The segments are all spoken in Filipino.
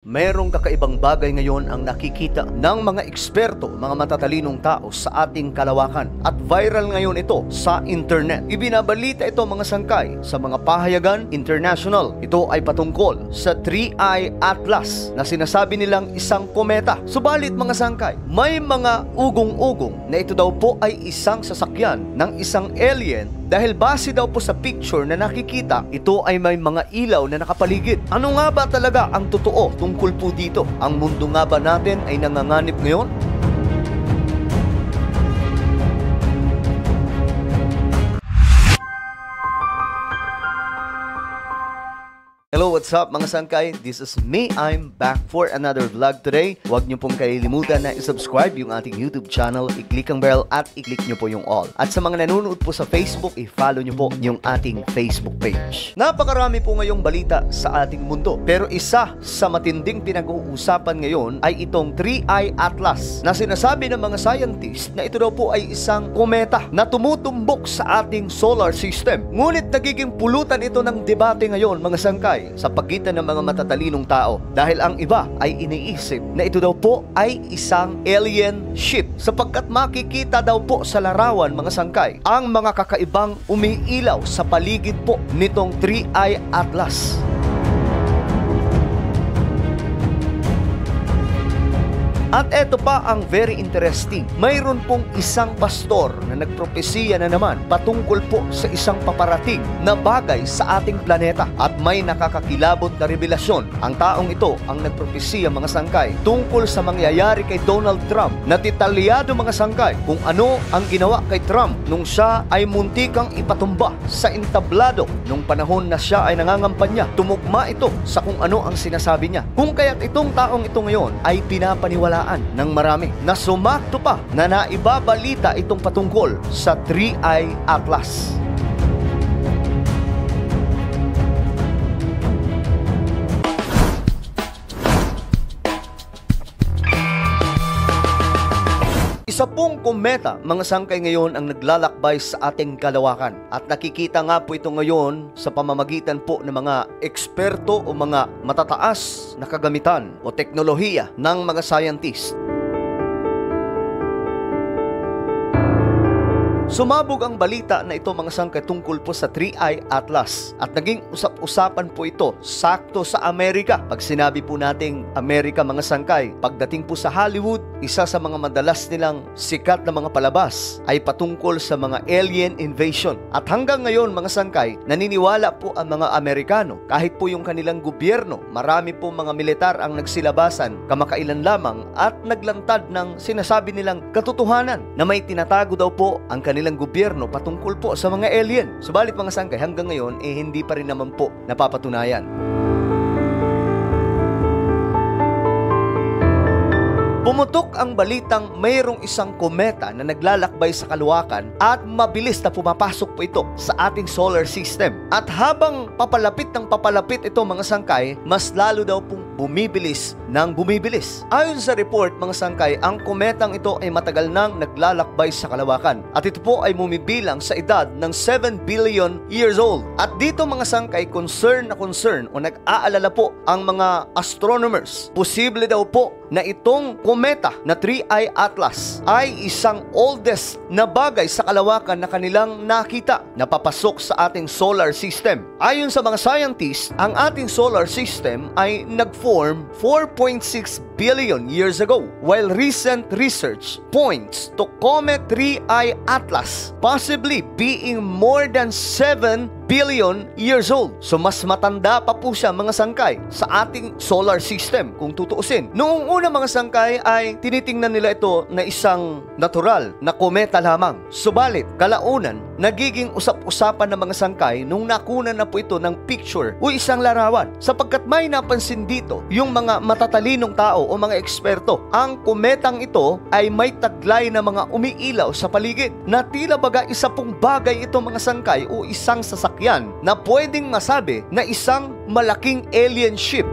Merong kakaibang bagay ngayon ang nakikita ng mga eksperto, mga matatalinong tao sa ating kalawakan. At viral ngayon ito sa internet. Ibinabalita ito mga sangkay sa mga pahayagan international. Ito ay patungkol sa 3-Eye Atlas na sinasabi nilang isang kometa. Subalit mga sangkay, may mga ugong-ugong na ito daw po ay isang sasakyan ng isang alien. Dahil base daw po sa picture na nakikita, ito ay may mga ilaw na nakapaligid. Ano nga ba talaga ang totoo tungkol po dito? Ang mundo nga ba natin ay nanganganib ngayon? Hello, what's up mga sangkay? This is me. I'm back for another vlog today. Huwag niyo pong kalilimutan na i-subscribe yung ating YouTube channel, i-click ang bell at i-click niyo po yung all. At sa mga nanonood po sa Facebook, i-follow niyo po yung ating Facebook page. Napakarami po ngayong balita sa ating mundo. Pero isa sa matinding pinag-uusapan ngayon ay itong 3-Eye Atlas na sinasabi ng mga scientist na ito daw po ay isang kometa na tumutumbok sa ating solar system. Ngunit nagiging pulutan ito ng debate ngayon mga sangkay sa pagitan ng mga matatalinong tao dahil ang iba ay iniisip na ito daw po ay isang alien ship sapagkat makikita daw po sa larawan mga sangkay ang mga kakaibang umiilaw sa paligid po nitong 3-Eye Atlas. At eto pa ang very interesting. Mayroon pong isang pastor na nagpropesiya na naman patungkol po sa isang paparating na bagay sa ating planeta. At may nakakakilabot na revelasyon. Ang taong ito ang nagpropesiya mga sangkay tungkol sa mangyayari kay Donald Trump. Natitalyado mga sangkay kung ano ang ginawa kay Trump nung siya ay muntikang ipatumba sa entablado nung panahon na siya ay nangangampanya. Tumugma ito sa kung ano ang sinasabi niya. Kung kaya't itong taong ito ngayon ay pinapaniwala ng marami na sumakto pa na naibabalita itong patungkol sa 3-Eye Atlas. Isa pong kometa, mga sangkay ngayon ang naglalakbay sa ating kalawakan. At nakikita nga po ito ngayon sa pamamagitan po ng mga eksperto o mga matataas na kagamitan o teknolohiya ng mga scientist. Sumabog ang balita na ito mga sangkay tungkol po sa 3-Eye Atlas at naging usap-usapan po ito sakto sa Amerika. Pag sinabi po nating Amerika mga sangkay, pagdating po sa Hollywood, isa sa mga madalas nilang sikat na mga palabas ay patungkol sa mga alien invasion. At hanggang ngayon mga sangkay, naniniwala po ang mga Amerikano kahit po yung kanilang gobyerno, marami po mga militar ang nagsilabasan kamakailan lamang at naglantad ng sinasabi nilang katotohanan na may tinatago daw po ang kanilang gobyerno patungkol po sa mga alien. Subalit mga sangkay, hanggang ngayon hindi pa rin naman po napapatunayan. Pumutok ang balitang mayroong isang kometa na naglalakbay sa kaluwakan at mabilis na pumapasok po ito sa ating solar system. At habang papalapit ng papalapit ito mga sangkay, mas lalo daw pong bumibilis ng bumibilis. Ayon sa report mga sangkay, ang kometang ito ay matagal nang naglalakbay sa kalawakan. At ito po ay bumibilang sa edad ng 7 billion years old. At dito mga sangkay, concern o nag-aalala po ang mga astronomers. Posible daw po na itong kometa na 3-Eye Atlas ay isang oldest na bagay sa kalawakan na kanilang nakita na papasok sa ating solar system. Ayon sa mga scientists, ang ating solar system ay nag-form 4.6 billion years ago, while recent research points to comet 3-Eye Atlas possibly being more than 7 billion years old. So mas matanda pa po siya mga sangkay sa ating solar system kung tutuusin. Noong una mga sangkay ay tinitingnan nila ito na isang natural na kometa lamang. Subalit kalaunan nagiging usap-usapan ng mga sangkay nung nakunan na po ito ng picture o isang larawan. Sapagkat may napansin dito yung mga matatalinong tao o mga eksperto. Ang kometang ito ay may taglay na mga umiilaw sa paligid na tila baga isa pong bagay ito mga sangkay o isang sasakyan na pwedeng masabi na isang malaking alien ship.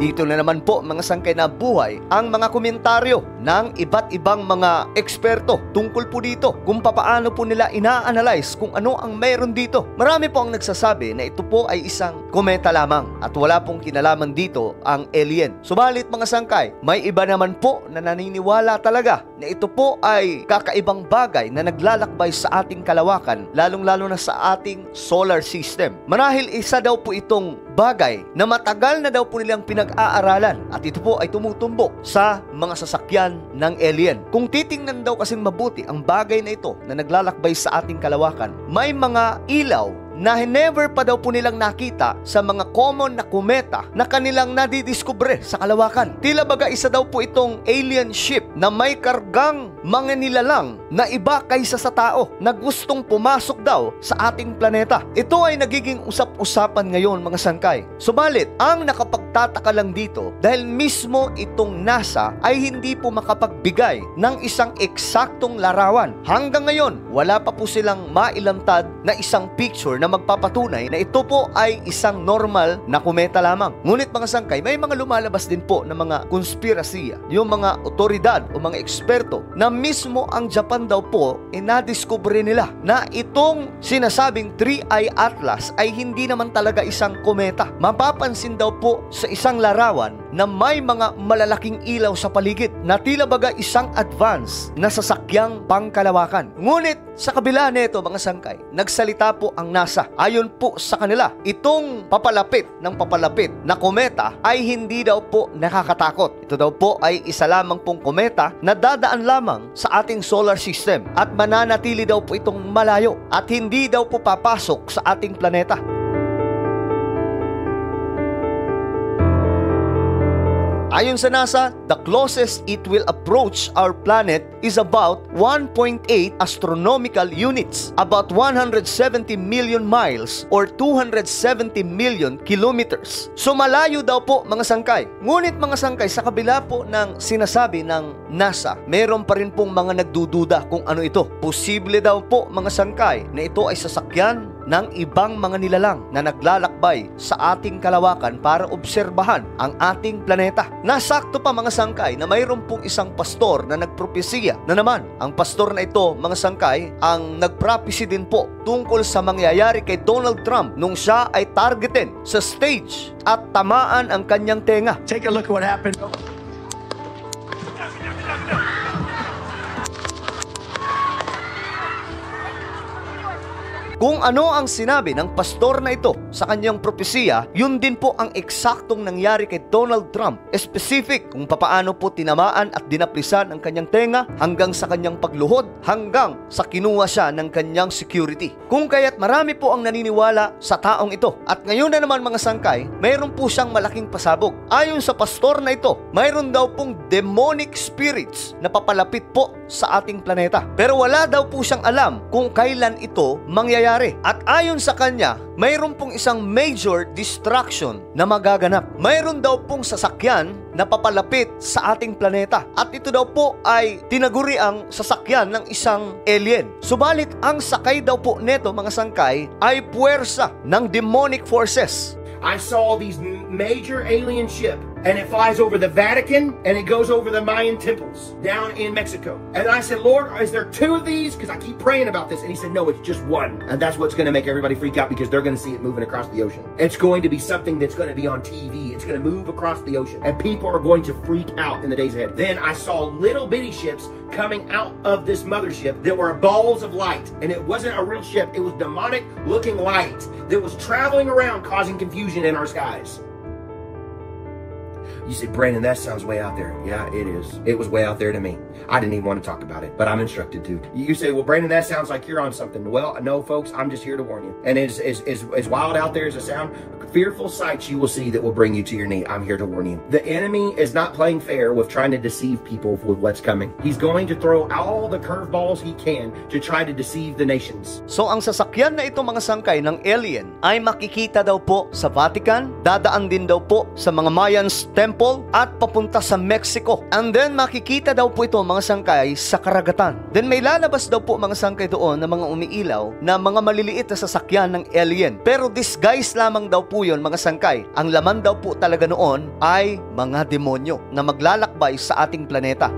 Dito na naman po mga sangkay na buhay ang mga komentaryo ng iba't ibang mga eksperto tungkol po dito kung papaano po nila ina-analyze kung ano ang mayroon dito. Marami po ang nagsasabi na ito po ay isang kometa lamang at wala pong kinalaman dito ang alien. Subalit mga sangkay, may iba naman po na naniniwala talaga na ito po ay kakaibang bagay na naglalakbay sa ating kalawakan, lalong-lalo na sa ating solar system. Marahil isa daw po itong bagay na matagal na daw po nilang pinag-aaralan at ito po ay tumutumbok sa mga sasakyan ng alien. Kung titingnan daw kasing mabuti ang bagay na ito na naglalakbay sa ating kalawakan, may mga ilaw na never pa daw po nilang nakita sa mga common na kometa na kanilang nadidiskubre sa kalawakan. Tila baga isa daw po itong alien ship na may kargang mga nilalang na iba kaysa sa tao na gustong pumasok daw sa ating planeta. Ito ay nagiging usap-usapan ngayon mga sangkay. Subalit, ang nakapagtataka lang dito dahil mismo itong NASA ay hindi po makapagbigay ng isang eksaktong larawan. Hanggang ngayon, wala pa po silang mailantad na isang picture na magpapatunay na ito po ay isang normal na kometa lamang. Ngunit mga sangkay, may mga lumalabas din po ng mga konspirasiya, yung mga otoridad o mga eksperto na mismo ang Japan daw po nadiskubre nila na itong sinasabing 3-eye atlas ay hindi naman talaga isang kometa. Mapapansin daw po sa isang larawan na may mga malalaking ilaw sa paligid na tila baga isang advance na sasakyang pangkalawakan. Ngunit sa kabila nito mga sangkay, nagsalita po ang NASA. Ayon po sa kanila, itong papalapit na kometa ay hindi daw po nakakatakot. Ito daw po ay isa lamang pong kometa na dadaan lamang sa ating solar system at mananatili daw po itong malayo at hindi daw po papasok sa ating planeta. Ayon sa NASA, the closest it will approach our planet is about 1.8 astronomical units, about 170 million miles or 270 million kilometers. So malayo daw po mga sangkay. Ngunit mga sangkay, sa kabila po ng sinasabi ng NASA, meron pa rin pong mga nagdududa kung ano ito. Posible daw po mga sangkay na ito ay sasakyan ng ibang mga nilalang na naglalakbay sa ating kalawakan para obserbahan ang ating planeta. Nasakto pa mga sangkay na mayroon pong isang pastor na nagpropesiya na naman. Ang pastor na ito mga sangkay ang nagpropesy din po tungkol sa mangyayari kay Donald Trump nung siya ay targetin sa stage at tamaan ang kanyang tenga. Take a look at what happened. Kung ano ang sinabi ng pastor na ito sa kanyang propesiya, yun din po ang eksaktong nangyari kay Donald Trump. Specific kung papaano po tinamaan at dinaplisan ang kanyang tenga hanggang sa kanyang pagluhod, hanggang sa kinuha siya ng kanyang security. Kung kaya't marami po ang naniniwala sa taong ito. At ngayon na naman mga sangkay, mayroon po siyang malaking pasabog. Ayon sa pastor na ito, mayroon daw pong demonic spirits na papalapit po sa ating planeta. Pero wala daw po siyang alam kung kailan ito mangyayari. At ayon sa kanya, mayroon pong isang major distraction na magaganap. Mayroon daw pong sasakyan na papalapit sa ating planeta. At ito daw po ay tinaguri ang sasakyan ng isang alien. Subalit ang sakay daw po neto mga sangkay ay puwersa ng demonic forces. I saw these major alien ship, and it flies over the Vatican, and it goes over the Mayan temples down in Mexico. And I said, Lord, is there two of these? Because I keep praying about this. And he said, no, it's just one. And that's what's going to make everybody freak out because they're going to see it moving across the ocean. It's going to be something that's going to be on TV. It's going to move across the ocean. And people are going to freak out in the days ahead. Then I saw little bitty ships coming out of this mothership that were balls of light. And it wasn't a real ship. It was demonic looking light that was traveling around causing confusion in our skies. You say, Brandon, that sounds way out there. Yeah, it is. It was way out there to me. I didn't even want to talk about it, but I'm instructed to. You say, well, Brandon, that sounds like you're on something. Well, no, folks, I'm just here to warn you. And as wild out there as it sounds, fearful sights you will see that will bring you to your knee. I'm here to warn you. The enemy is not playing fair with trying to deceive people with what's coming. He's going to throw all the curveballs he can to try to deceive the nations. So ang sasakyan na ito mga sangkay ng alien ay makikita daw po sa Vatican, dadaan din daw po sa mga Mayans temple at papunta sa Mexico. And then makikita daw po ito mga sangkay sa karagatan. Then may lalabas daw po mga sangkay doon na mga umiilaw na mga maliliit na sasakyan ng alien. Pero disguise lamang daw po po yun mga sangkay. Ang laman daw po talaga noon ay mga demonyo na maglalakbay sa ating planeta.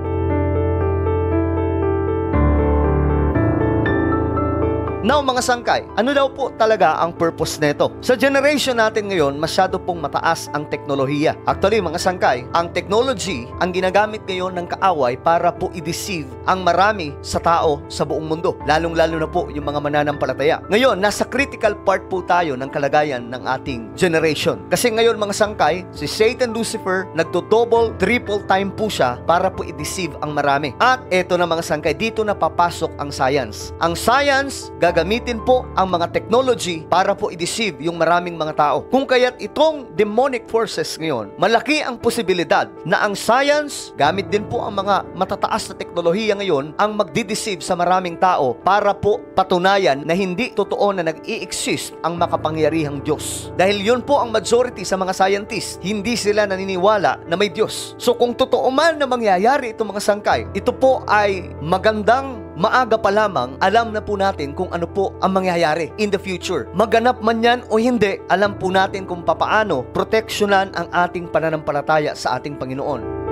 Now mga sangkay, ano daw po talaga ang purpose nito? Sa generation natin ngayon, masyado pong mataas ang teknolohiya. Actually mga sangkay, ang technology ang ginagamit ngayon ng kaaway para po i-deceive ang marami sa tao sa buong mundo. Lalong-lalo na po yung mga mananampalataya. Ngayon, nasa critical part po tayo ng kalagayan ng ating generation. Kasi ngayon mga sangkay, si Satan Lucifer nagdo-double, triple time po siya para po i-deceive ang marami. At eto na mga sangkay, dito na papasok ang science. Ang science, gagamitin po ang mga technology para po i-deceive yung maraming mga tao. Kung kaya't itong demonic forces ngayon, malaki ang posibilidad na ang science, gamit din po ang mga matataas na teknolohiya ngayon, ang magdi-deceive sa maraming tao para po patunayan na hindi totoo na nag-i-exist ang makapangyarihang Diyos. Dahil yun po ang majority sa mga scientists, hindi sila naniniwala na may Diyos. So kung totoo man na mangyayari itong mga sangkay, ito po ay magandang maaga pa lamang, alam na po natin kung ano po ang mangyayari in the future. Maganap man yan o hindi, alam po natin kung papaano proteksyonan ang ating pananampalataya sa ating Panginoon.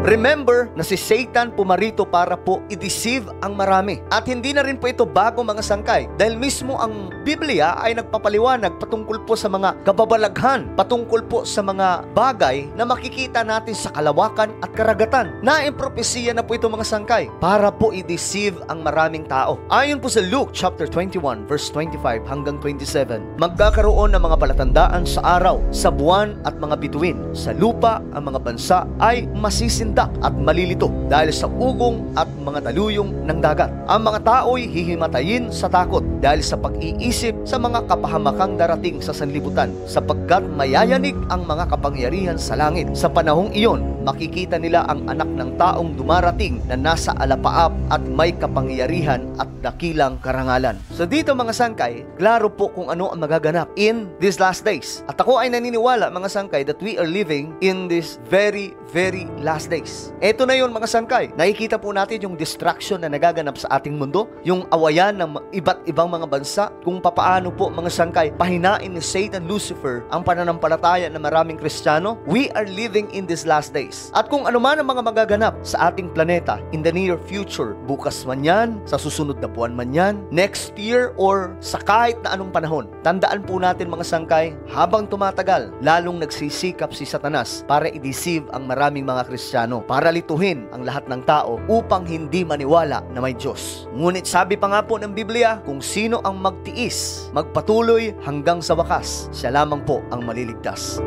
Remember na si Satan pumarito para po i-deceive ang marami. At hindi na rin po ito bago mga sangkay. Dahil mismo ang Biblia ay nagpapaliwanag patungkol po sa mga kababalaghan, patungkol po sa mga bagay na makikita natin sa kalawakan at karagatan. Naimpropesiya na po ito mga sangkay para po i-deceive ang maraming tao. Ayon po sa Luke chapter 21 verse 25 hanggang 27, magkakaroon ng mga palatandaan sa araw, sa buwan at mga bituin. Sa lupa, ang mga bansa ay masisindak at malilito dahil sa ugong at mga daluyong ng dagat. Ang mga tao'y hihimatayin sa takot dahil sa pag-iisip sa mga kapahamakang darating sa sanlibutan, sapagkat mayayanig ang mga kapangyarihan sa langit. Sa panahong iyon, makikita nila ang anak ng taong dumarating na nasa alapaap at may kapangyarihan at dakilang karangalan. So dito mga sangkay, klaro po kung ano ang magaganap in these last days. At ako ay naniniwala mga sangkay that we are living in this very, very last days. Ito na yun mga sangkay. Nakikita po natin yung distraction na nagaganap sa ating mundo, yung awayan ng iba't ibang mga bansa, kung papaano po mga sangkay pahinain ni Satan Lucifer ang pananampalataya ng maraming Kristiyano. We are living in these last days. At kung ano man ang mga magaganap sa ating planeta in the near future, bukas man yan, sa susunod na buwan man yan, next year or sa kahit na anong panahon, tandaan po natin mga sangkay, habang tumatagal, lalong nagsisikap si Satanas para i-deceive ang maraming mga Kristiyano, para lituhin ang lahat ng tao upang hindi maniwala na may Diyos. Ngunit sabi pa nga po ng Biblia, kung sino ang magtiis, magpatuloy hanggang sa wakas, siya lamang po ang maliligtas.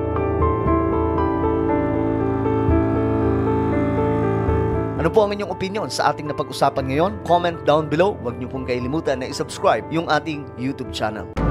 Ano po ang inyong opinion sa ating napag-usapan ngayon? Comment down below. Huwag niyo pong kailimutan na i-subscribe yung ating YouTube channel.